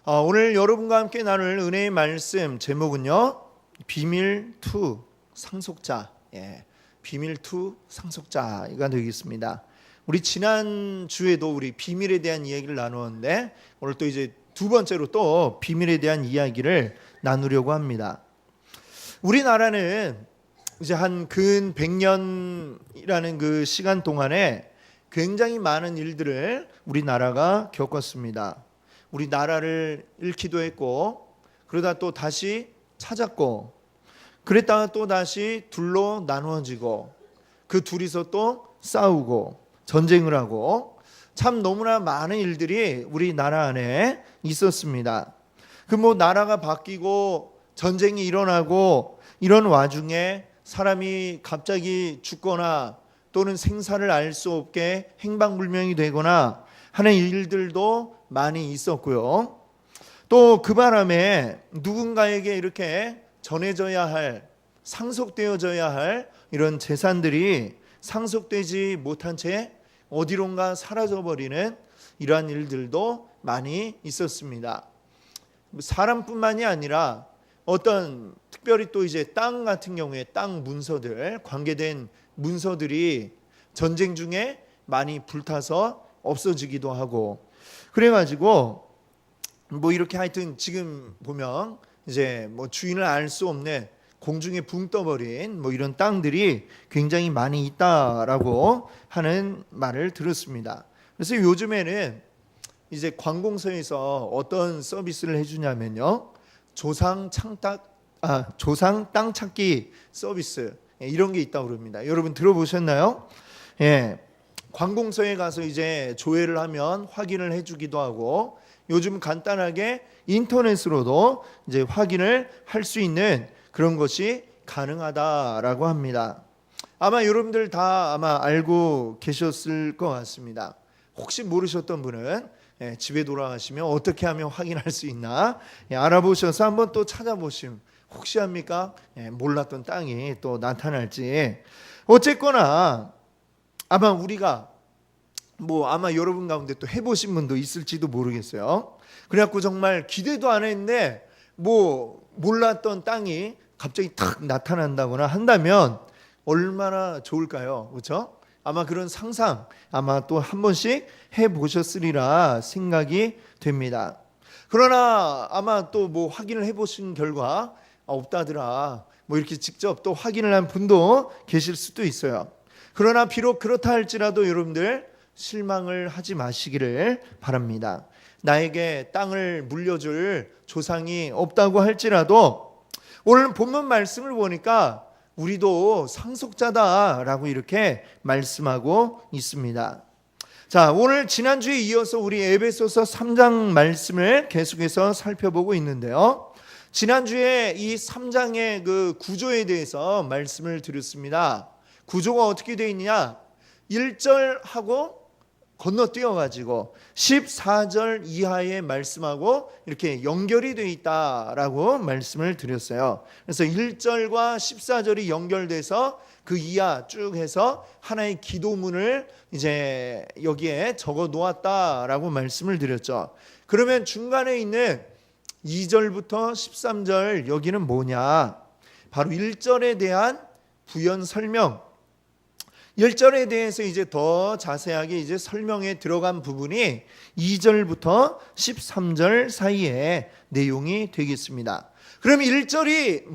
오늘 여러분과 함께 나눌 은혜의 말씀 제목은요, 비밀 투 상속자. 비밀 투 상속자가 되겠습니다. 우리 지난 주에도 우리 비밀에 대한 이야기를 나누었는데 오늘 또 이제 두 번째로 또 비밀에 대한 이야기를 나누려고 합니다. 우리나라는 이제 한 근 100년이라는 그 시간 동안에 굉장히 많은 일들을 우리나라가 겪었습니다. 우리나라를 잃기도 했고, 그러다 또 다시 찾았고, 그랬다가 또 다시 둘로 나누어지고, 그 둘이서 또 싸우고 전쟁을 하고, 참 너무나 많은 일들이 우리나라 안에 있었습니다. 그 나라가 바뀌고 전쟁이 일어나고 이런 와중에 사람이 갑자기 죽거나 또는 생사를 알 수 없게 행방불명이 되거나 하는 일들도 많이 있었고요. 또 그 바람에 누군가에게 이렇게 전해져야 할, 상속되어져야 할 이런 재산들이 상속되지 못한 채 어디론가 사라져버리는 이러한 일들도 많이 있었습니다. 사람뿐만이 아니라 어떤 특별히 또 이제 땅 같은 경우에 땅 문서들, 관계된 문서들이 전쟁 중에 많이 불타서 없어지기도 하고, 그래가지고 이렇게 하여튼 지금 보면 이제 주인을 알 수 없는 공중에 붕 떠버린 이런 땅들이 굉장히 많이 있다라고 하는 말을 들었습니다. 그래서 요즘에는 이제 관공서에서 어떤 서비스를 해주냐면요, 조상 땅 찾기 서비스, 이런 게 있다고 그럽니다. 여러분 들어보셨나요? 관공서에 가서 이제 조회를 하면 확인을 해주기도 하고, 요즘 간단하게 인터넷으로도 이제 확인을 할 수 있는 그런 것이 가능하다라고 합니다. 아마 여러분들 다 알고 계셨을 것 같습니다. 혹시 모르셨던 분은 집에 돌아가시면 어떻게 하면 확인할 수 있나 알아보셔서 한번 또 찾아보시면 혹시 합니까? 몰랐던 땅이 또 나타날지. 어쨌거나 아마 우리가 아마 여러분 가운데 또 해보신 분도 있을지도 모르겠어요. 그래갖고 정말 기대도 안 했는데 몰랐던 땅이 갑자기 탁 나타난다거나 한다면 얼마나 좋을까요? 그렇죠? 아마 그런 상상 아마 또 한 번씩 해보셨으리라 생각이 됩니다. 그러나 아마 또 확인을 해보신 결과 없다더라 이렇게 직접 또 확인을 한 분도 계실 수도 있어요. 그러나 비록 그렇다 할지라도 여러분들 실망을 하지 마시기를 바랍니다. 나에게 땅을 물려줄 조상이 없다고 할지라도 오늘 본문 말씀을 보니까 우리도 상속자다라고 이렇게 말씀하고 있습니다. 자, 오늘 지난주에 이어서 우리 에베소서 3장 말씀을 계속해서 살펴보고 있는데요. 지난주에 이 3장의 그 구조에 대해서 말씀을 드렸습니다. 구조가 어떻게 되어 있느냐? 1절하고 건너뛰어가지고 14절 이하의 말씀하고 이렇게 연결이 되어 있다라고 말씀을 드렸어요. 그래서 1절과 14절이 연결돼서 그 이하 쭉 해서 하나의 기도문을 이제 여기에 적어 놓았다라고 말씀을 드렸죠. 그러면 중간에 있는 2절부터 13절 여기는 뭐냐? 바로 1절에 대한 부연 설명, 1절에 대해서 이제 더 자세하게 이제 설명에 들어간 부분이 2절부터 13절 사이의 내용이 되겠습니다. 그럼 1절이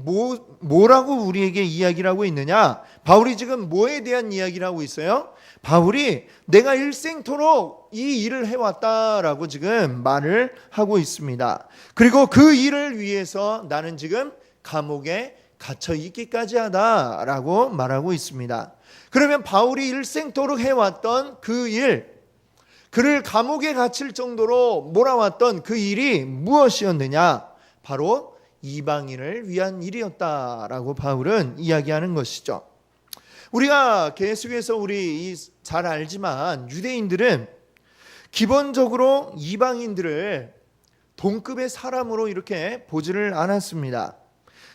뭐라고 우리에게 이야기를 하고 있느냐? 바울이 지금 뭐에 대한 이야기를 하고 있어요? 바울이 내가 일생토록 이 일을 해왔다라고 지금 말을 하고 있습니다. 그리고 그 일을 위해서 나는 지금 감옥에 갇혀 있기까지 하다라고 말하고 있습니다. 그러면 바울이 일생토록 해왔던 그 일, 그를 감옥에 갇힐 정도로 몰아왔던 그 일이 무엇이었느냐? 바로 이방인을 위한 일이었다라고 바울은 이야기하는 것이죠. 우리가 계속해서 우리 잘 알지만 유대인들은 기본적으로 이방인들을 동급의 사람으로 이렇게 보지를 않았습니다.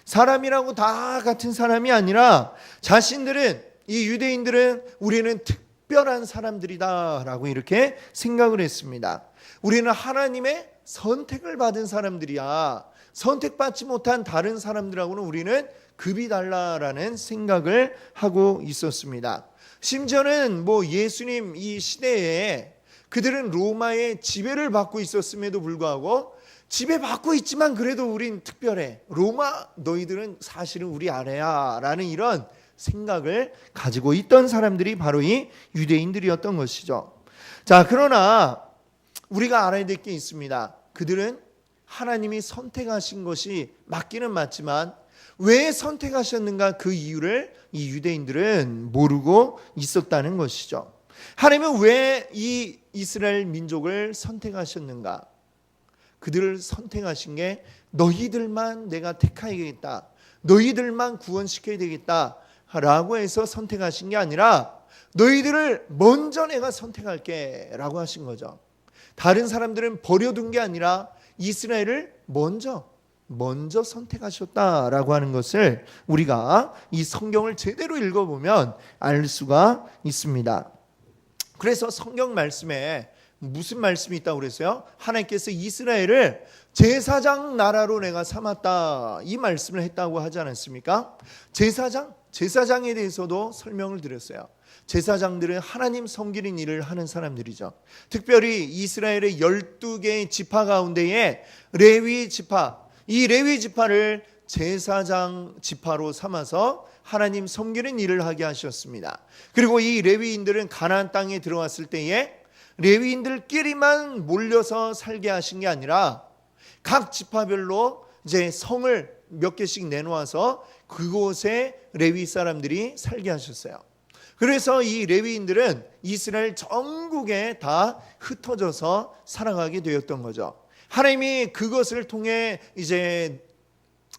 사람이라고 다 같은 사람이 아니라 자신들은, 이 유대인들은 우리는 특별한 사람들이다 라고 이렇게 생각을 했습니다. 우리는 하나님의 선택을 받은 사람들이야. 선택받지 못한 다른 사람들하고는 우리는 급이 달라라는 생각을 하고 있었습니다. 심지어는 예수님 이 시대에 그들은 로마의 지배를 받고 있었음에도 불구하고 지배받고 있지만 그래도 우린 특별해. 로마 너희들은 사실은 우리 아래야 라는 이런 생각을 가지고 있던 사람들이 바로 이 유대인들이었던 것이죠. 자, 그러나 우리가 알아야 될 게 있습니다. 그들은 하나님이 선택하신 것이 맞기는 맞지만 왜 선택하셨는가 그 이유를 이 유대인들은 모르고 있었다는 것이죠. 하나님은 왜 이 이스라엘 민족을 선택하셨는가? 그들을 선택하신 게 너희들만 내가 택하겠다, 너희들만 구원시켜야 되겠다 라고 해서 선택하신 게 아니라 너희들을 먼저 내가 선택할게 라고 하신 거죠. 다른 사람들은 버려둔 게 아니라 이스라엘을 먼저 선택하셨다라고 하는 것을 우리가 이 성경을 제대로 읽어보면 알 수가 있습니다. 그래서 성경 말씀에 무슨 말씀이 있다고 그랬어요? 하나님께서 이스라엘을 제사장 나라로 내가 삼았다 이 말씀을 했다고 하지 않았습니까? 제사장에 대해서도 설명을 드렸어요. 제사장들은 하나님 섬기는 일을 하는 사람들이죠. 특별히 이스라엘의 12개의 지파 가운데에 레위 지파, 이 레위 지파를 제사장 지파로 삼아서 하나님 섬기는 일을 하게 하셨습니다. 그리고 이 레위인들은 가나안 땅에 들어왔을 때에 레위인들끼리만 몰려서 살게 하신 게 아니라 각 지파별로 이제 성을 몇 개씩 내놓아서 그곳에 레위 사람들이 살게 하셨어요. 그래서 이 레위인들은 이스라엘 전국에 다 흩어져서 살아가게 되었던 거죠. 하나님이 그것을 통해 이제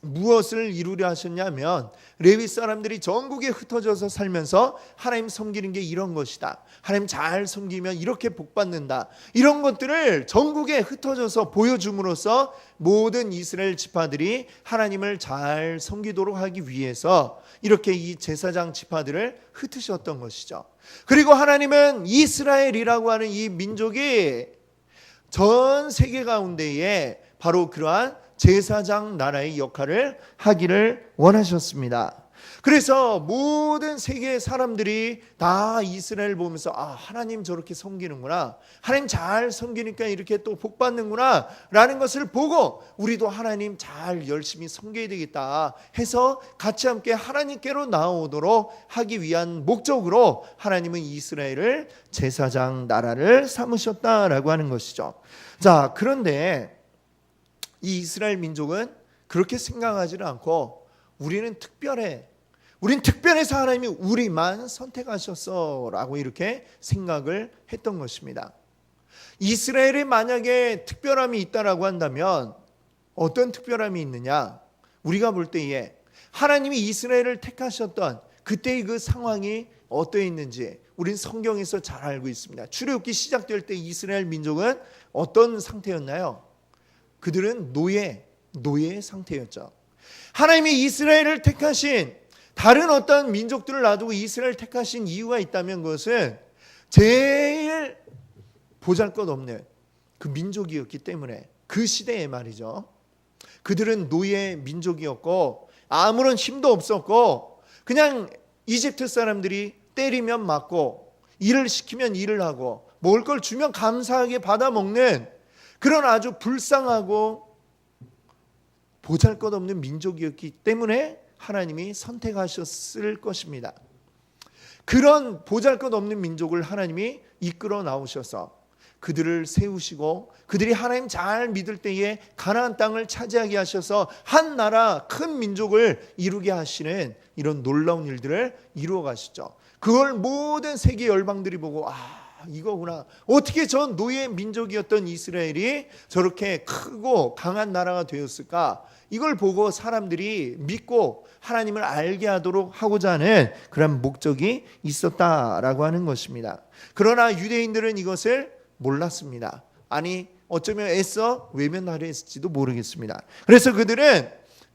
무엇을 이루려 하셨냐면 레위 사람들이 전국에 흩어져서 살면서 하나님 섬기는 게 이런 것이다, 하나님 잘 섬기면 이렇게 복받는다, 이런 것들을 전국에 흩어져서 보여줌으로써 모든 이스라엘 지파들이 하나님을 잘 섬기도록 하기 위해서 이렇게 이 제사장 지파들을 흩으셨던 것이죠. 그리고 하나님은 이스라엘이라고 하는 이 민족이 전 세계 가운데에 바로 그러한 제사장 나라의 역할을 하기를 원하셨습니다. 그래서 모든 세계의 사람들이 다 이스라엘 보면서 하나님 저렇게 섬기는구나, 하나님 잘 섬기니까 이렇게 또 복 받는구나 라는 것을 보고 우리도 하나님 잘 열심히 섬겨야 되겠다 해서 같이 함께 하나님께로 나오도록 하기 위한 목적으로 하나님은 이스라엘을 제사장 나라를 삼으셨다라고 하는 것이죠. 자, 그런데 이 이스라엘 민족은 그렇게 생각하지는 않고 우리는 특별해서 하나님이 우리만 선택하셨어 라고 이렇게 생각을 했던 것입니다. 이스라엘에 만약에 특별함이 있다라고 한다면 어떤 특별함이 있느냐? 우리가 볼 때에 하나님이 이스라엘을 택하셨던 그때의 그 상황이 어떠했는지 우린 성경에서 잘 알고 있습니다. 출애굽기 시작될 때 이스라엘 민족은 어떤 상태였나요? 그들은 노예의 상태였죠. 하나님이 이스라엘을 택하신, 다른 어떤 민족들을 놔두고 이스라엘을 택하신 이유가 있다면 그것은 제일 보잘것없는 그 민족이었기 때문에, 그 시대에 말이죠. 그들은 노예 민족이었고 아무런 힘도 없었고 그냥 이집트 사람들이 때리면 맞고 일을 시키면 일을 하고 먹을 걸 주면 감사하게 받아 먹는 그런 아주 불쌍하고 보잘것없는 민족이었기 때문에 하나님이 선택하셨을 것입니다. 그런 보잘것없는 민족을 하나님이 이끌어 나오셔서 그들을 세우시고 그들이 하나님 잘 믿을 때에 가나안 땅을 차지하게 하셔서 한 나라 큰 민족을 이루게 하시는 이런 놀라운 일들을 이루어 가시죠. 그걸 모든 세계 열방들이 보고 이거구나. 어떻게 저 노예 민족이었던 이스라엘이 저렇게 크고 강한 나라가 되었을까? 이걸 보고 사람들이 믿고 하나님을 알게 하도록 하고자 하는 그런 목적이 있었다라고 하는 것입니다. 그러나 유대인들은 이것을 몰랐습니다. 아니 어쩌면 애써 외면하려 했을지도 모르겠습니다. 그래서 그들은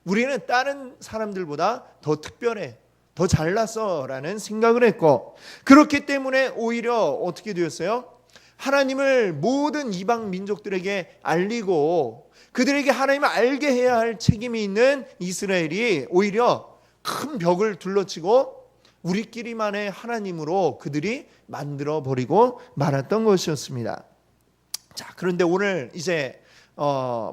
우리는 다른 사람들보다 더 특별해, 더 잘났어 라는 생각을 했고, 그렇기 때문에 오히려 어떻게 되었어요? 하나님을 모든 이방 민족들에게 알리고 그들에게 하나님을 알게 해야 할 책임이 있는 이스라엘이 오히려 큰 벽을 둘러치고 우리끼리만의 하나님으로 그들이 만들어 버리고 말았던 것이었습니다. 자, 그런데 오늘 이제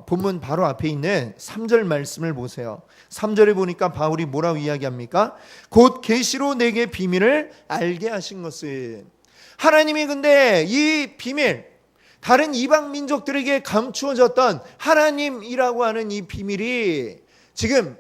본문 바로 앞에 있는 3절 말씀을 보세요. 3절에 보니까 바울이 뭐라고 이야기합니까? 곧 계시로 내게 비밀을 알게 하신 것은, 하나님이 근데 이 비밀, 다른 이방 민족들에게 감추어졌던 하나님이라고 하는 이 비밀이 지금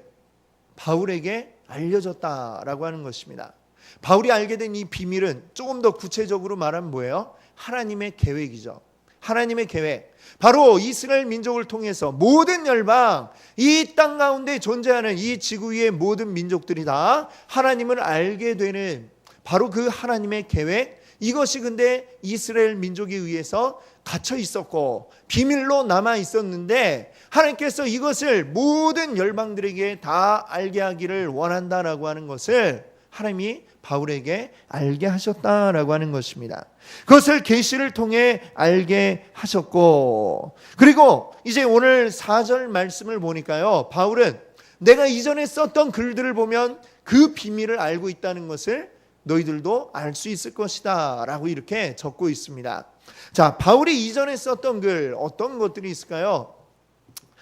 바울에게 알려졌다라고 하는 것입니다. 바울이 알게 된 이 비밀은 조금 더 구체적으로 말하면 뭐예요? 하나님의 계획이죠. 하나님의 계획, 바로 이스라엘 민족을 통해서 모든 열방, 이 땅 가운데 존재하는 이 지구 위의 모든 민족들이 다 하나님을 알게 되는 바로 그 하나님의 계획, 이것이 근데 이스라엘 민족에 의해서 갇혀 있었고 비밀로 남아 있었는데 하나님께서 이것을 모든 열방들에게 다 알게 하기를 원한다라고 하는 것을 하나님이 바울에게 알게 하셨다라고 하는 것입니다. 그것을 계시를 통해 알게 하셨고, 그리고 이제 오늘 4절 말씀을 보니까요, 바울은 내가 이전에 썼던 글들을 보면 그 비밀을 알고 있다는 것을 너희들도 알 수 있을 것이다 라고 이렇게 적고 있습니다. 자, 바울이 이전에 썼던 글 어떤 것들이 있을까요?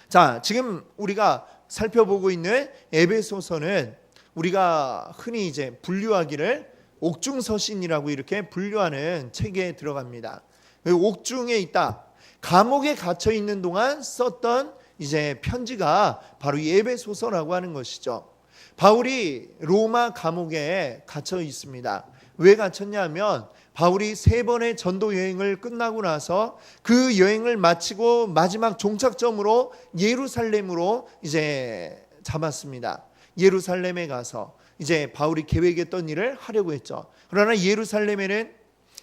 자, 지금 우리가 살펴보고 있는 에베소서는 우리가 흔히 이제 분류하기를 옥중서신이라고 이렇게 분류하는 책에 들어갑니다. 옥중에 있다, 감옥에 갇혀 있는 동안 썼던 이제 편지가 바로 이 에베소서라고 하는 것이죠. 바울이 로마 감옥에 갇혀 있습니다. 왜 갇혔냐면 바울이 3번의 전도 여행을 끝나고 나서 그 여행을 마치고 마지막 종착점으로 예루살렘으로 이제 잡았습니다. 예루살렘에 가서 이제 바울이 계획했던 일을 하려고 했죠. 그러나 예루살렘에는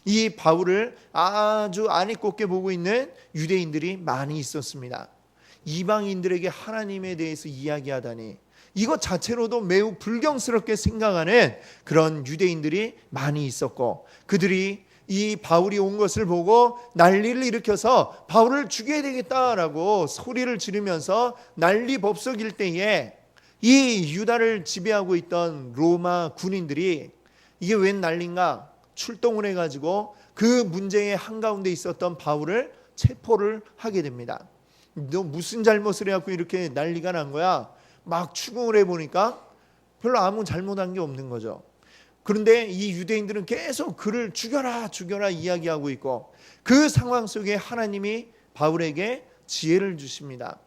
이 바울을 아주 안이꼽게 보고 있는 유대인들이 많이 있었습니다. 이방인들에게 하나님에 대해서 이야기하다니, 이것 자체로도 매우 불경스럽게 생각하는 그런 유대인들이 많이 있었고, 그들이 이 바울이 온 것을 보고 난리를 일으켜서 바울을 죽여야 되겠다라고 소리를 지르면서 난리법석일 때에 이 유다를 지배하고 있던 로마 군인들이 이게 웬 난리인가 출동을 해가지고 그 문제의 한가운데 있었던 바울을 체포를 하게 됩니다. 너 무슨 잘못을 해갖고 이렇게 난리가 난 거야? 막 추궁을 해보니까 별로 아무 잘못한 게 없는 거죠. 그런데 이 유대인들은 계속 그를 죽여라 죽여라 이야기하고 있고, 그 상황 속에 하나님이 바울에게 지혜를 주십니다.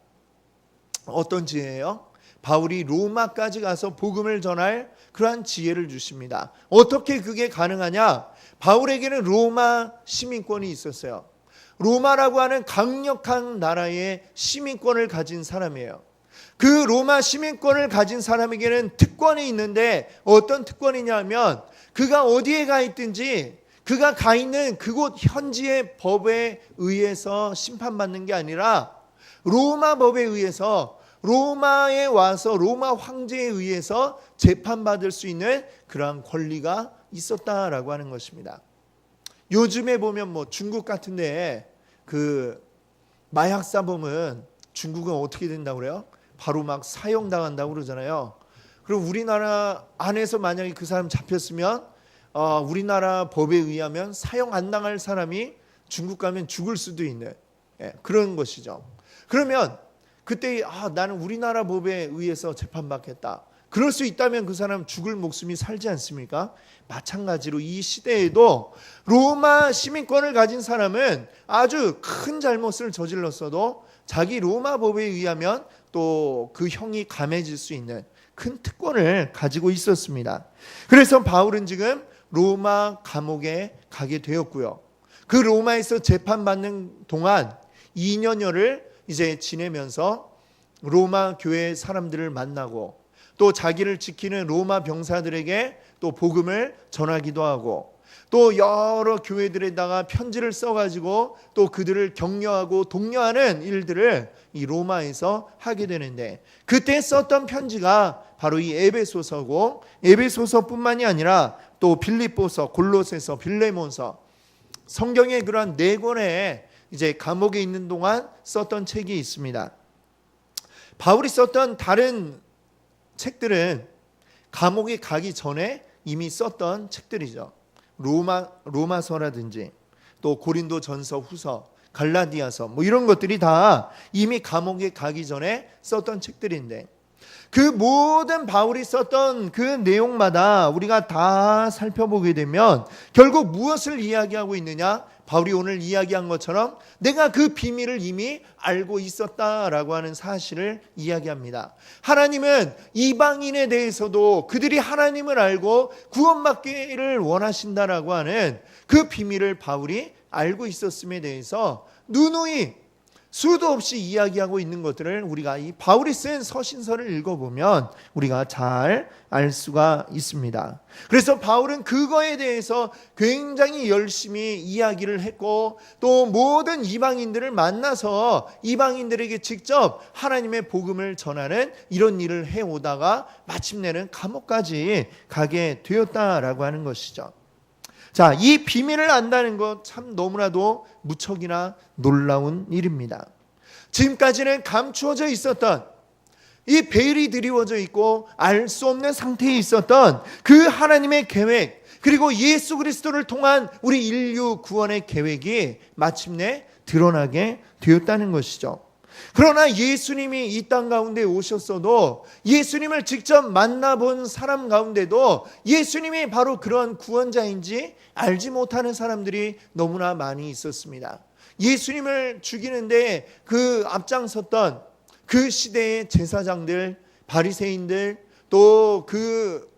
어떤 지혜예요? 바울이 로마까지 가서 복음을 전할 그러한 지혜를 주십니다. 어떻게 그게 가능하냐? 바울에게는 로마 시민권이 있었어요. 로마라고 하는 강력한 나라의 시민권을 가진 사람이에요. 그 로마 시민권을 가진 사람에게는 특권이 있는데 어떤 특권이냐면 그가 어디에 가 있든지 그가 가 있는 그곳 현지의 법에 의해서 심판받는 게 아니라 로마 법에 의해서, 로마에 와서 로마 황제에 의해서 재판받을 수 있는 그러한 권리가 있었다라고 하는 것입니다. 요즘에 보면 뭐 중국 같은 데에 그 마약 사범은 중국은 어떻게 된다고 그래요? 바로 막 사형당한다고 그러잖아요. 그럼 우리나라 안에서 만약에 그 사람 잡혔으면 우리나라 법에 의하면 사형 안 당할 사람이 중국 가면 죽을 수도 있는 그런 것이죠. 그러면 그때 나는 우리나라 법에 의해서 재판받겠다, 그럴 수 있다면 그 사람 죽을 목숨이 살지 않습니까? 마찬가지로 이 시대에도 로마 시민권을 가진 사람은 아주 큰 잘못을 저질렀어도 자기 로마 법에 의하면 또 그 형이 감해질 수 있는 큰 특권을 가지고 있었습니다. 그래서 바울은 지금 로마 감옥에 가게 되었고요. 그 로마에서 재판받는 동안 2년여를 이제 지내면서 로마 교회 사람들을 만나고 또 자기를 지키는 로마 병사들에게 또 복음을 전하기도 하고 또 여러 교회들에다가 편지를 써가지고 또 그들을 격려하고 독려하는 일들을 이 로마에서 하게 되는데, 그때 썼던 편지가 바로 이 에베소서고, 에베소서뿐만이 아니라 또 빌립보서, 골로새서, 빌레몬서, 성경의 그런 4권의 이제 감옥에 있는 동안 썼던 책이 있습니다. 바울이 썼던 다른 책들은 감옥에 가기 전에 이미 썼던 책들이죠. 로마서라든지 또 고린도전서, 후서, 갈라디아서 뭐 이런 것들이 다 이미 감옥에 가기 전에 썼던 책들인데, 그 모든 바울이 썼던 그 내용마다 우리가 다 살펴보게 되면 결국 무엇을 이야기하고 있느냐? 바울이 오늘 이야기한 것처럼 내가 그 비밀을 이미 알고 있었다라고 하는 사실을 이야기합니다. 하나님은 이방인에 대해서도 그들이 하나님을 알고 구원받기를 원하신다라고 하는 그 비밀을 바울이 알고 있었음에 대해서 누누이 수도 없이 이야기하고 있는 것들을 우리가 이 바울이 쓴 서신서를 읽어보면 우리가 잘 알 수가 있습니다. 그래서 바울은 그거에 대해서 굉장히 열심히 이야기를 했고, 또 모든 이방인들을 만나서 이방인들에게 직접 하나님의 복음을 전하는 이런 일을 해오다가 마침내는 감옥까지 가게 되었다라고 하는 것이죠. 자, 이 비밀을 안다는 것 참 너무나도 무척이나 놀라운 일입니다. 지금까지는 감추어져 있었던, 이 베일이 드리워져 있고 알 수 없는 상태에 있었던 그 하나님의 계획, 그리고 예수 그리스도를 통한 우리 인류 구원의 계획이 마침내 드러나게 되었다는 것이죠. 그러나 예수님이 이 땅 가운데 오셨어도, 예수님을 직접 만나본 사람 가운데도 예수님이 바로 그런 구원자인지 알지 못하는 사람들이 너무나 많이 있었습니다. 예수님을 죽이는데 그 앞장섰던 그 시대의 제사장들, 바리새인들, 또 그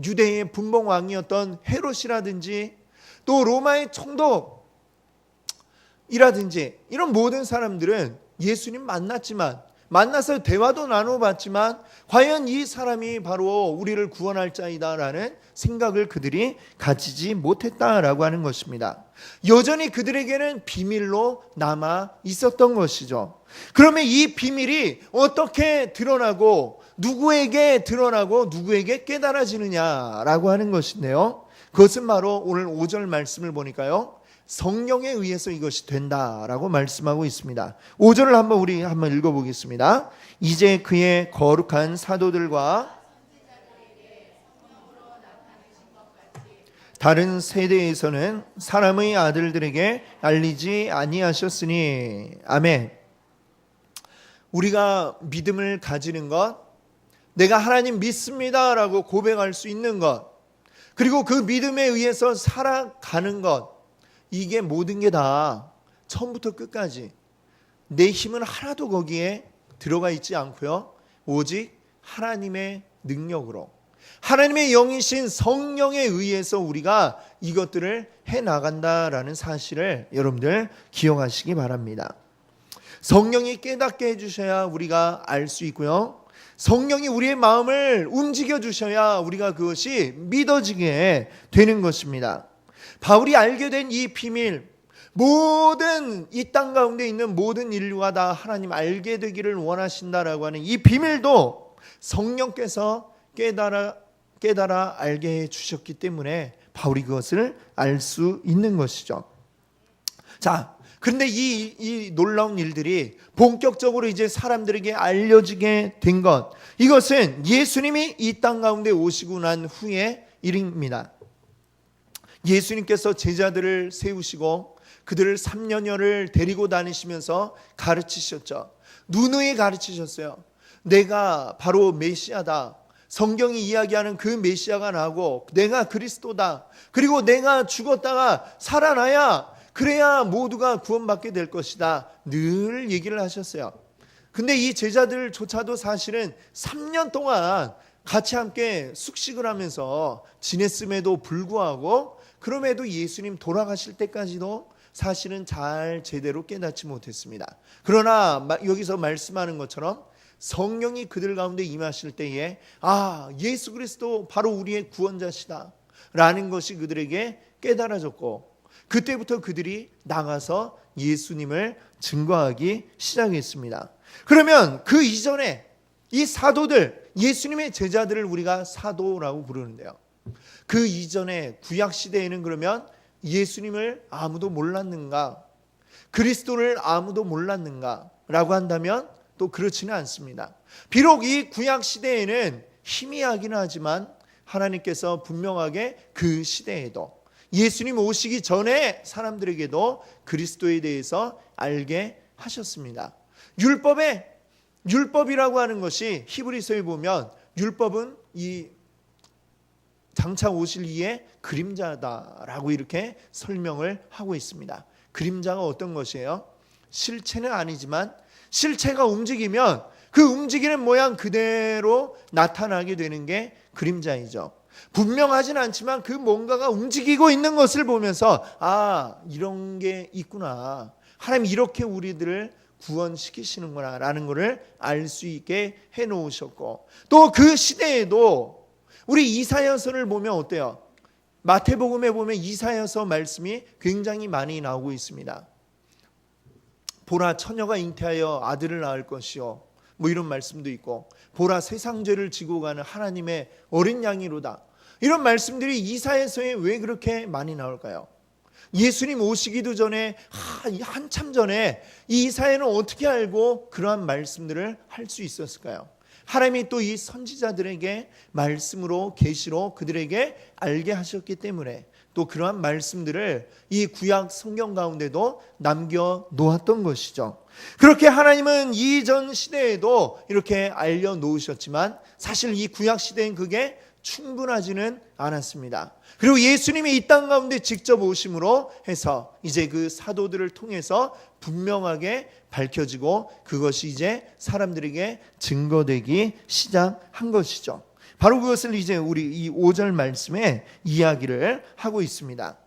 유대의 분봉왕이었던 헤롯이라든지 또 로마의 총독이라든지 이런 모든 사람들은 예수님 만나서 대화도 나눠봤지만 과연 이 사람이 바로 우리를 구원할 자이다라는 생각을 그들이 가지지 못했다라고 하는 것입니다. 여전히 그들에게는 비밀로 남아 있었던 것이죠. 그러면 이 비밀이 어떻게 드러나고 누구에게 드러나고 누구에게 깨달아지느냐라고 하는 것인데요, 그것은 바로 오늘 5절 말씀을 보니까요, 성령에 의해서 이것이 된다라고 말씀하고 있습니다. 5절을 우리 한번 읽어보겠습니다. 이제 그의 거룩한 사도들과 다른 세대에서는 사람의 아들들에게 알리지 아니하셨으니. 아멘. 우리가 믿음을 가지는 것, 내가 하나님 믿습니다라고 고백할 수 있는 것, 그리고 그 믿음에 의해서 살아가는 것, 이게 모든 게 다 처음부터 끝까지 내 힘은 하나도 거기에 들어가 있지 않고요, 오직 하나님의 능력으로, 하나님의 영이신 성령에 의해서 우리가 이것들을 해나간다라는 사실을 여러분들 기억하시기 바랍니다. 성령이 깨닫게 해주셔야 우리가 알 수 있고요, 성령이 우리의 마음을 움직여 주셔야 우리가 그것이 믿어지게 되는 것입니다. 바울이 알게 된 이 비밀, 모든 이 땅 가운데 있는 모든 인류가 다 하나님 알게 되기를 원하신다라고 하는 이 비밀도 성령께서 깨달아 알게 해 주셨기 때문에 바울이 그것을 알 수 있는 것이죠. 자, 그런데 이 놀라운 일들이 본격적으로 이제 사람들에게 알려지게 된 것, 이것은 예수님이 이 땅 가운데 오시고 난 후의 일입니다. 예수님께서 제자들을 세우시고 그들을 3년여를 데리고 다니시면서 가르치셨죠. 누누이 가르치셨어요. 내가 바로 메시아다. 성경이 이야기하는 그 메시아가 나고 내가 그리스도다. 그리고 내가 죽었다가 살아나야 그래야 모두가 구원받게 될 것이다. 늘 얘기를 하셨어요. 근데 이 제자들조차도 사실은 3년 동안 같이 함께 숙식을 하면서 지냈음에도 불구하고, 그럼에도 예수님 돌아가실 때까지도 사실은 잘 제대로 깨닫지 못했습니다. 그러나 여기서 말씀하는 것처럼 성령이 그들 가운데 임하실 때에 예수 그리스도 바로 우리의 구원자시다 라는 것이 그들에게 깨달아졌고, 그때부터 그들이 나가서 예수님을 증거하기 시작했습니다. 그러면 그 이전에 이 사도들, 예수님의 제자들을 우리가 사도라고 부르는데요, 그 이전에 구약 시대에는 그러면 예수님을 아무도 몰랐는가? 그리스도를 아무도 몰랐는가? 라고 한다면 또 그렇지는 않습니다. 비록 이 구약 시대에는 희미하기는 하지만 하나님께서 분명하게 그 시대에도 예수님 오시기 전에 사람들에게도 그리스도에 대해서 알게 하셨습니다. 율법이라고 하는 것이 히브리서에 보면 율법은 이 장차 오실 이의 그림자다라고 이렇게 설명을 하고 있습니다. 그림자가 어떤 것이에요? 실체는 아니지만 실체가 움직이면 그 움직이는 모양 그대로 나타나게 되는 게 그림자이죠. 분명하진 않지만 그 뭔가가 움직이고 있는 것을 보면서 이런 게 있구나. 하나님 이렇게 우리들을 구원시키시는구나 라는 것을 알 수 있게 해놓으셨고, 또 그 시대에도 우리 이사야서를 보면 어때요? 마태복음에 보면 이사야서 말씀이 굉장히 많이 나오고 있습니다. 보라 처녀가 잉태하여 아들을 낳을 것이요, 뭐 이런 말씀도 있고, 보라 세상 죄를 지고 가는 하나님의 어린 양이로다, 이런 말씀들이 이사야서에 왜 그렇게 많이 나올까요? 예수님 오시기도 전에 한참 전에 이 이사야는 어떻게 알고 그러한 말씀들을 할 수 있었을까요? 하나님이 또 이 선지자들에게 말씀으로 계시로 그들에게 알게 하셨기 때문에 또 그러한 말씀들을 이 구약 성경 가운데도 남겨 놓았던 것이죠. 그렇게 하나님은 이전 시대에도 이렇게 알려 놓으셨지만 사실 이 구약 시대엔 그게 충분하지는 않았습니다. 그리고 예수님이 이 땅 가운데 직접 오심으로 해서 이제 그 사도들을 통해서 분명하게 밝혀지고 그것이 이제 사람들에게 증거되기 시작한 것이죠. 바로 그것을 이제 우리 이 5절 말씀에 이야기를 하고 있습니다.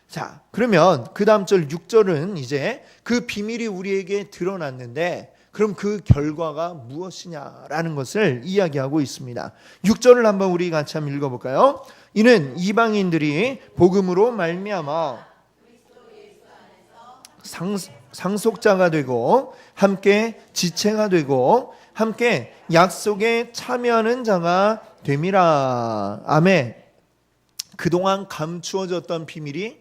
자, 그러면 그 다음 절 6절은 이제 그 비밀이 우리에게 드러났는데 그럼 그 결과가 무엇이냐라는 것을 이야기하고 있습니다. 6절을 한번 우리 같이 한번 읽어볼까요? 이는 이방인들이 복음으로 말미암아 상속자가 되고 함께 지체가 되고 함께 약속에 참여하는 자가 됨이라. 아멘. 그동안 감추어졌던 비밀이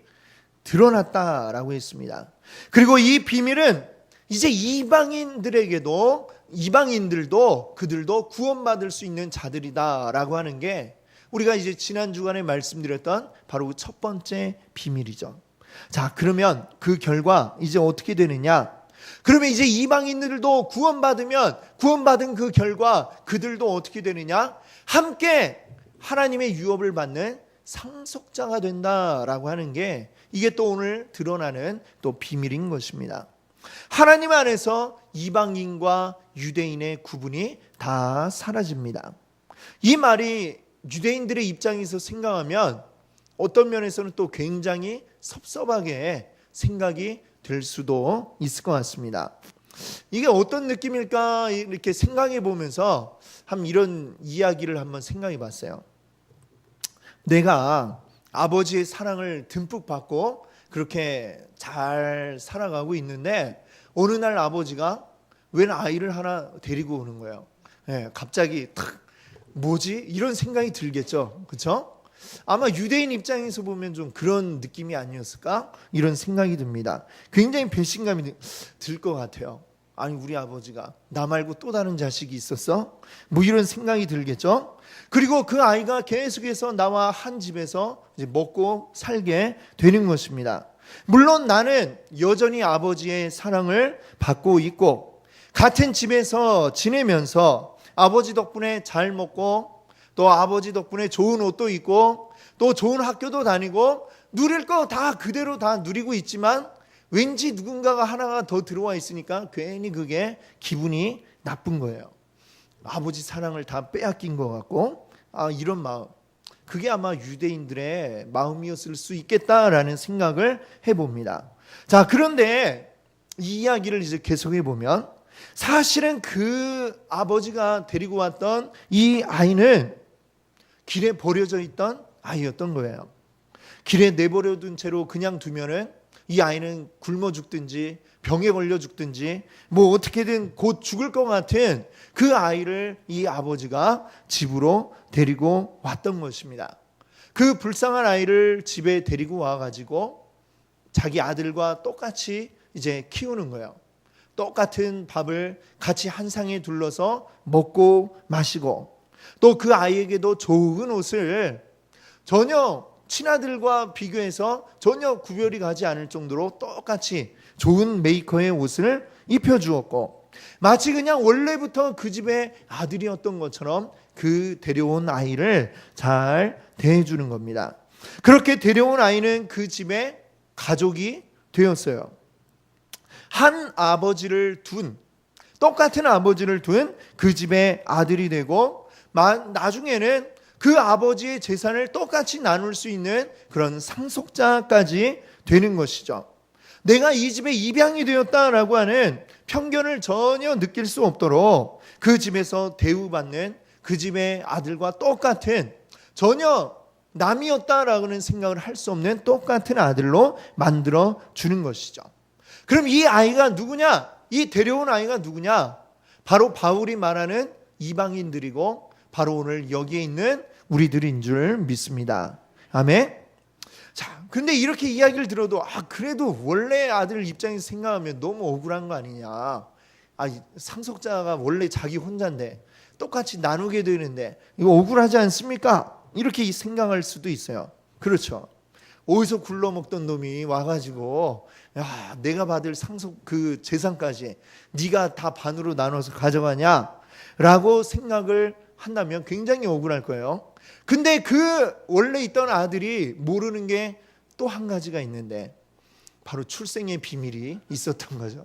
드러났다라고 했습니다. 그리고 이 비밀은 이제 이방인들도 그들도 구원받을 수 있는 자들이다라고 하는 게 우리가 이제 지난 주간에 말씀드렸던 바로 첫 번째 비밀이죠. 자, 그러면 그 결과 이제 어떻게 되느냐? 그러면 이제 이방인들도 구원받은 그 결과 그들도 어떻게 되느냐? 함께 하나님의 유업을 받는 상속자가 된다라고 하는 게 이게 또 오늘 드러나는 또 비밀인 것입니다. 하나님 안에서 이방인과 유대인의 구분이 다 사라집니다. 이 말이 유대인들의 입장에서 생각하면 어떤 면에서는 또 굉장히 섭섭하게 생각이 될 수도 있을 것 같습니다. 이게 어떤 느낌일까 이렇게 생각해 보면서 이런 이야기를 한번 생각해 봤어요. 내가 아버지의 사랑을 듬뿍 받고 그렇게 잘 살아가고 있는데 어느 날 아버지가 웬 아이를 하나 데리고 오는 거예요. 갑자기 뭐지? 이런 생각이 들겠죠. 그렇죠? 아마 유대인 입장에서 보면 좀 그런 느낌이 아니었을까? 이런 생각이 듭니다. 굉장히 배신감이 들 것 같아요. 아니 우리 아버지가 나 말고 또 다른 자식이 있었어? 뭐 이런 생각이 들겠죠. 그리고 그 아이가 계속해서 나와 한 집에서 이제 먹고 살게 되는 것입니다. 물론 나는 여전히 아버지의 사랑을 받고 있고 같은 집에서 지내면서 아버지 덕분에 잘 먹고 또 아버지 덕분에 좋은 옷도 입고 또 좋은 학교도 다니고 누릴 거 다 그대로 다 누리고 있지만 왠지 누군가가 하나가 더 들어와 있으니까 괜히 그게 기분이 나쁜 거예요. 아버지 사랑을 다 빼앗긴 것 같고 이런 마음, 그게 아마 유대인들의 마음이었을 수 있겠다라는 생각을 해봅니다. 자, 그런데 이 이야기를 이제 계속해 보면 사실은 그 아버지가 데리고 왔던 이 아이는 길에 버려져 있던 아이였던 거예요. 길에 내버려 둔 채로 그냥 두면은 이 아이는 굶어 죽든지 병에 걸려 죽든지 뭐 어떻게든 곧 죽을 것 같은 그 아이를 이 아버지가 집으로 데리고 왔던 것입니다. 그 불쌍한 아이를 집에 데리고 와가지고 자기 아들과 똑같이 이제 키우는 거예요. 똑같은 밥을 같이 한 상에 둘러서 먹고 마시고, 또 그 아이에게도 좋은 옷을 전혀 친아들과 비교해서 전혀 구별이 가지 않을 정도로 똑같이 좋은 메이커의 옷을 입혀주었고, 마치 그냥 원래부터 그 집의 아들이었던 것처럼 그 데려온 아이를 잘 대해주는 겁니다. 그렇게 데려온 아이는 그 집의 가족이 되었어요. 한 아버지를 둔, 똑같은 아버지를 둔 그 집의 아들이 되고, 나중에는 그 아버지의 재산을 똑같이 나눌 수 있는 그런 상속자까지 되는 것이죠. 내가 이 집의 입양이 되었다라고 하는 편견을 전혀 느낄 수 없도록 그 집에서 대우받는 그 집의 아들과 똑같은, 전혀 남이었다라고는 생각을 할 수 없는 똑같은 아들로 만들어 주는 것이죠. 그럼 이 아이가 누구냐? 이 데려온 아이가 누구냐? 바로 바울이 말하는 이방인들이고, 바로 오늘 여기에 있는 우리들인 줄 믿습니다. 아멘. 자, 근데 이렇게 이야기를 들어도 그래도 원래 아들 입장에서 생각하면 너무 억울한 거 아니냐? 상속자가 원래 자기 혼자인데 똑같이 나누게 되는데 이거 억울하지 않습니까? 이렇게 생각할 수도 있어요. 그렇죠. 어디서 굴러먹던 놈이 와가지고 내가 받을 상속 그 재산까지 네가 다 반으로 나눠서 가져가냐라고 생각을 한다면 굉장히 억울할 거예요. 근데 그 원래 있던 아들이 모르는 게 또 한 가지가 있는데, 바로 출생의 비밀이 있었던 거죠.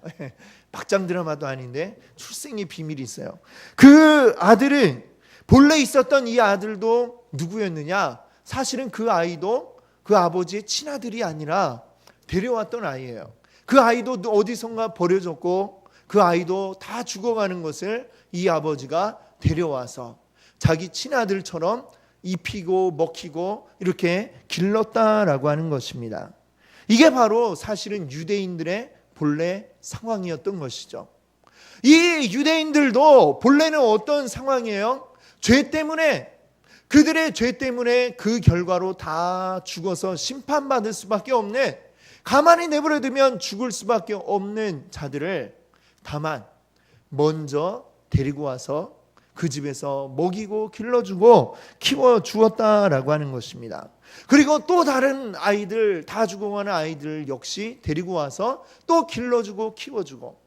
막장 드라마도 아닌데 출생의 비밀이 있어요. 그 아들은, 본래 있었던 이 아들도 누구였느냐? 사실은 그 아이도 그 아버지의 친아들이 아니라 데려왔던 아이예요. 그 아이도 어디선가 버려졌고, 그 아이도 다 죽어가는 것을 이 아버지가 데려와서 자기 친아들처럼 입히고 먹히고 이렇게 길렀다라고 하는 것입니다. 이게 바로 사실은 유대인들의 본래 상황이었던 것이죠. 이 유대인들도 본래는 어떤 상황이에요? 죄 때문에, 그들의 죄 때문에 그 결과로 다 죽어서 심판받을 수밖에 없는, 가만히 내버려두면 죽을 수밖에 없는 자들을 다만 먼저 데리고 와서 그 집에서 먹이고 길러주고 키워주었다라고 하는 것입니다. 그리고 또 다른 아이들, 다 죽어가는 아이들 역시 데리고 와서 또 길러주고 키워주고,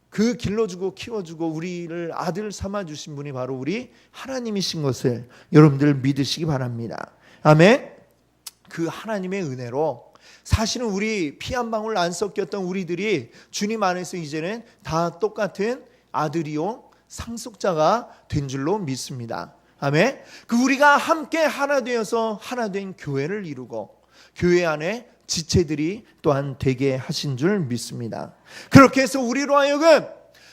그 길러주고 키워주고 우리를 아들 삼아주신 분이 바로 우리 하나님이신 것을 여러분들 믿으시기 바랍니다. 아멘. 그 하나님의 은혜로 사실은 우리 피 한 방울 안 섞였던 우리들이 주님 안에서 이제는 다 똑같은 아들이요 상속자가 된 줄로 믿습니다. 아멘. 그 우리가 함께 하나 되어서 하나 된 교회를 이루고 교회 안에 지체들이 또한 되게 하신 줄 믿습니다. 그렇게 해서 우리로 하여금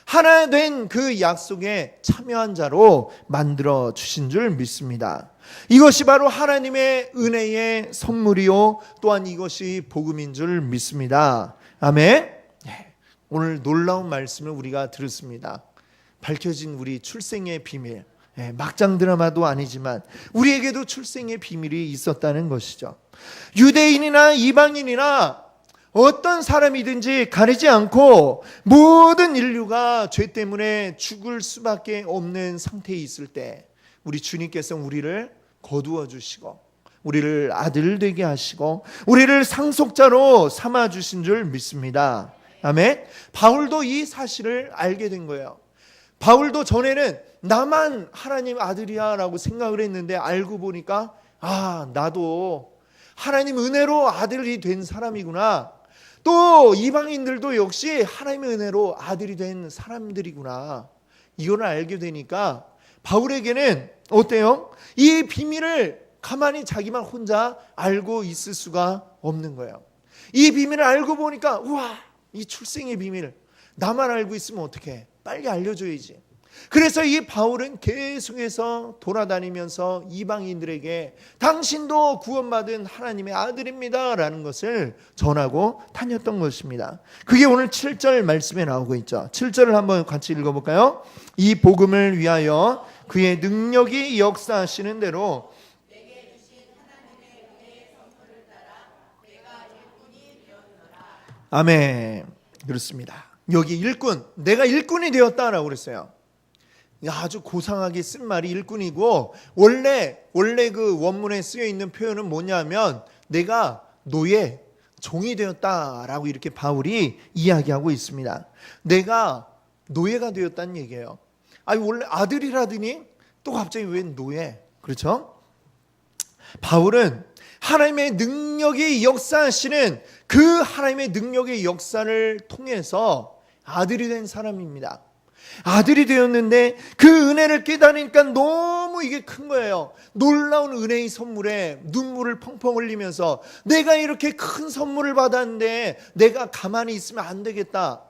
하나 된 그 약속에 참여한 자로 만들어 주신 줄 믿습니다. 이것이 바로 하나님의 은혜의 선물이요 또한 이것이 복음인 줄 믿습니다. 아멘. 오늘 놀라운 말씀을 우리가 들었습니다. 밝혀진 우리 출생의 비밀, 막장 드라마도 아니지만 우리에게도 출생의 비밀이 있었다는 것이죠. 유대인이나 이방인이나 어떤 사람이든지 가리지 않고 모든 인류가 죄 때문에 죽을 수밖에 없는 상태에 있을 때 우리 주님께서 우리를 거두어 주시고 우리를 아들 되게 하시고 우리를 상속자로 삼아 주신 줄 믿습니다. 아멘. 바울도 이 사실을 알게 된 거예요. 바울도 전에는 나만 하나님 아들이야 라고 생각을 했는데 알고 보니까 나도 하나님 은혜로 아들이 된 사람이구나. 또 이방인들도 역시 하나님의 은혜로 아들이 된 사람들이구나. 이걸 알게 되니까 바울에게는 어때요? 이 비밀을 가만히 자기만 혼자 알고 있을 수가 없는 거예요. 이 비밀을 알고 보니까 우와, 이 출생의 비밀 나만 알고 있으면 어떡해? 빨리 알려줘야지. 그래서 이 바울은 계속해서 돌아다니면서 이방인들에게 당신도 구원받은 하나님의 아들입니다 라는 것을 전하고 다녔던 것입니다. 그게 오늘 7절 말씀에 나오고 있죠. 7절을 한번 같이 읽어볼까요? 이 복음을 위하여 그의 능력이 역사하시는 대로 아멘. 그렇습니다. 여기 일꾼, 내가 일꾼이 되었다라고 그랬어요. 아주 고상하게 쓴 말이 일꾼이고, 원래 그 원문에 쓰여 있는 표현은 뭐냐면 내가 노예, 종이 되었다라고 이렇게 바울이 이야기하고 있습니다. 내가 노예가 되었다는 얘기예요. 아니 원래 아들이라더니 또 갑자기 웬 노예? 그렇죠? 바울은 하나님의 능력이 역사하시는 그 하나님의 능력의 역사를 통해서 아들이 된 사람입니다. 아들이 되었는데 그 은혜를 깨달으니까 너무 이게 큰 거예요. 놀라운 은혜의 선물에 눈물을 펑펑 흘리면서 내가 이렇게 큰 선물을 받았는데 내가 가만히 있으면 안 되겠다.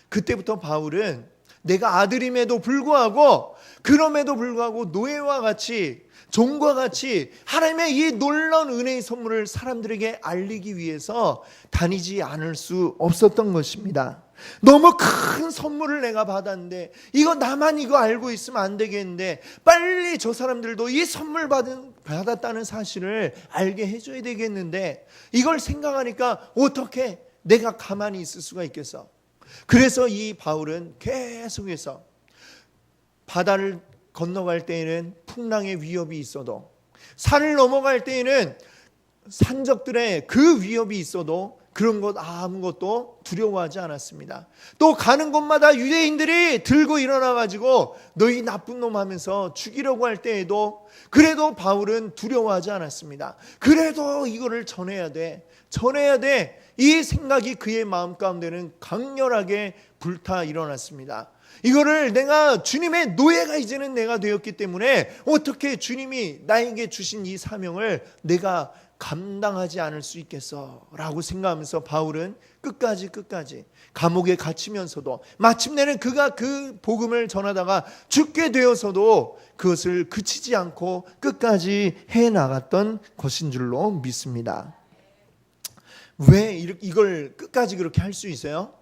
그때부터 바울은 내가 아들임에도 불구하고, 그럼에도 불구하고 노예와 같이, 종과 같이 하나님의 이 놀라운 은혜의 선물을 사람들에게 알리기 위해서 다니지 않을 수 없었던 것입니다. 너무 큰 선물을 내가 받았는데 이거 나만 이거 알고 있으면 안 되겠는데 빨리 저 사람들도 이 선물 받았다는 사실을 알게 해줘야 되겠는데, 이걸 생각하니까 어떻게 내가 가만히 있을 수가 있겠어. 그래서 이 바울은 계속해서 바다를 건너갈 때에는 풍랑의 위협이 있어도, 산을 넘어갈 때에는 산적들의 그 위협이 있어도 그런 것 아무것도 두려워하지 않았습니다. 또 가는 곳마다 유대인들이 들고 일어나 가지고 너희 나쁜 놈 하면서 죽이려고 할 때에도 그래도 바울은 두려워하지 않았습니다. 그래도 이거를 전해야 돼. 이 생각이 그의 마음 가운데는 강렬하게 불타 일어났습니다. 이거를 내가 주님의 노예가 이제는 내가 되었기 때문에 어떻게 주님이 나에게 주신 이 사명을 내가 감당하지 않을 수 있겠어 라고 생각하면서 바울은 끝까지 감옥에 갇히면서도 마침내는 그가 그 복음을 전하다가 죽게 되어서도 그것을 그치지 않고 끝까지 해나갔던 것인 줄로 믿습니다. 왜 이걸 끝까지 그렇게 할 수 있어요?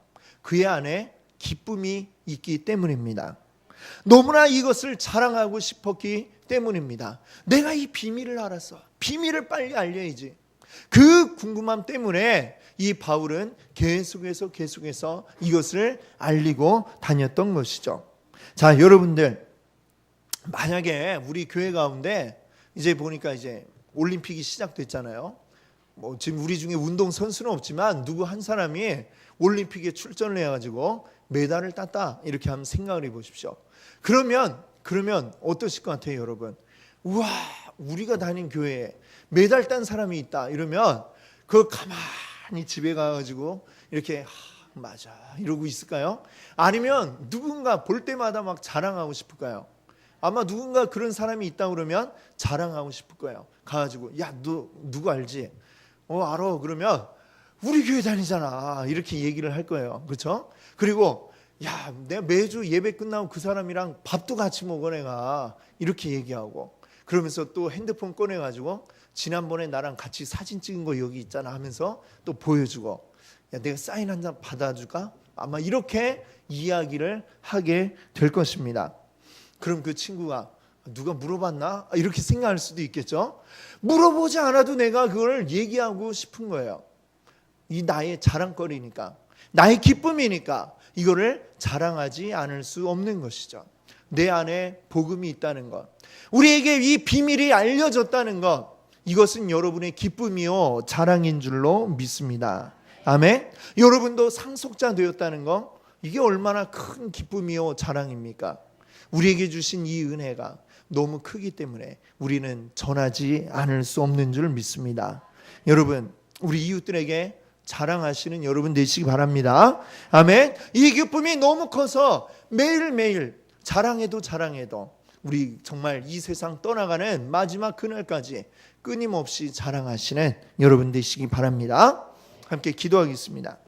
그의 안에 기쁨이 있기 때문입니다. 너무나 이것을 자랑하고 싶었기 때문입니다. 내가 이 비밀을 알았어. 비밀을 빨리 알려야지. 그 궁금함 때문에 이 바울은 계속해서 이것을 알리고 다녔던 것이죠. 자, 여러분들, 만약에 우리 교회 가운데 이제 보니까 이제 올림픽이 시작됐잖아요. 뭐 지금 우리 중에 운동 선수는 없지만 누구 한 사람이 올림픽에 출전을 해가지고 메달을 땄다 이렇게 한번 생각을 해보십시오. 그러면 어떠실 것 같아요, 여러분? 우와, 우리가 다닌 교회에 메달 딴 사람이 있다 이러면 그걸 가만히 집에 가가지고 이렇게 맞아 이러고 있을까요? 아니면 누군가 볼 때마다 막 자랑하고 싶을까요? 아마 누군가 그런 사람이 있다 그러면 자랑하고 싶을 거예요. 가가지고 야, 너 누구 알지? 알아. 그러면 우리 교회 다니잖아 이렇게 얘기를 할 거예요. 그렇죠? 그리고 야, 내가 매주 예배 끝나고 그 사람이랑 밥도 같이 먹어 내가 이렇게 얘기하고, 그러면서 또 핸드폰 꺼내가지고 지난번에 나랑 같이 사진 찍은 거 여기 있잖아 하면서 또 보여주고, 야, 내가 사인 한 장 받아줄까? 아마 이렇게 이야기를 하게 될 것입니다. 그럼 그 친구가 누가 물어봤나? 이렇게 생각할 수도 있겠죠. 물어보지 않아도 내가 그걸 얘기하고 싶은 거예요. 이 나의 자랑거리니까, 나의 기쁨이니까 이거를 자랑하지 않을 수 없는 것이죠. 내 안에 복음이 있다는 것, 우리에게 이 비밀이 알려졌다는 것, 이것은 여러분의 기쁨이요 자랑인 줄로 믿습니다. 아멘. 여러분도 상속자 되었다는 것, 이게 얼마나 큰 기쁨이요 자랑입니까? 우리에게 주신 이 은혜가 너무 크기 때문에 우리는 전하지 않을 수 없는 줄 믿습니다. 여러분, 우리 이웃들에게 자랑하시는 여러분 되시기 바랍니다. 아멘. 이 기쁨이 너무 커서 매일매일 자랑해도 우리 정말 이 세상 떠나가는 마지막 그날까지 끊임없이 자랑하시는 여러분 되시기 바랍니다. 함께 기도하겠습니다.